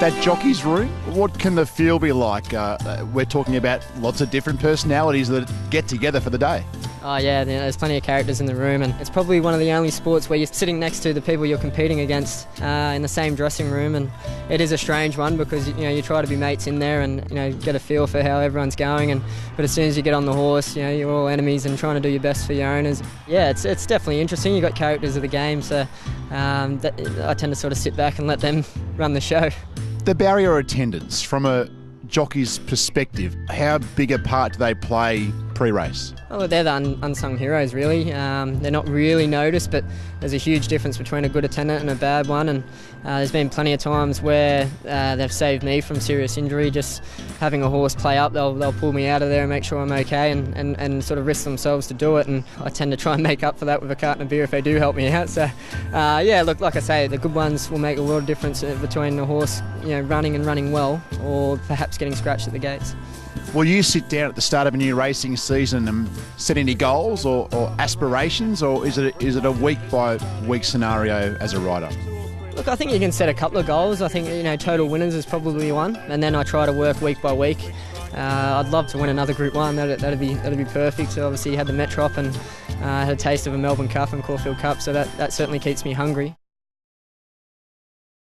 That Jockeys room, what can the feel be like? We're talking about lots of different personalities that get together for the day. Oh yeah, there's plenty of characters in the room, and it's probably one of the only sports where you're sitting next to the people you're competing against in the same dressing room, and it is a strange one because you try to be mates in there and get a feel for how everyone's going, but as soon as you get on the horse, you're all enemies and trying to do your best for your owners. Yeah, it's definitely interesting. You've got characters of the game, so I tend to sort of sit back and let them run the show. The barrier attendants, from a jockey's perspective, how big a part do they play pre-race? Well, they're the unsung heroes, really. They're not really noticed, but there's a huge difference between a good attendant and a bad one, and there's been plenty of times where they've saved me from serious injury. Just having a horse play up, they'll pull me out of there and make sure I'm okay, and sort of risk themselves to do it, and I tend to try and make up for that with a carton of beer if they do help me out. So yeah, look, like I say, the good ones will make a lot of difference between the horse running and running well, or perhaps getting scratched at the gates. Will you sit down at the start of a new racing season and set any goals or aspirations, or is it a week-by-week scenario as a rider? Look, I think you can set a couple of goals. I think total winners is probably one, and then I try to work week by week. I'd love to win another Group 1. That'd be perfect. So obviously, you had the Metrop and had a taste of a Melbourne Cup and Caulfield Cup, so that certainly keeps me hungry.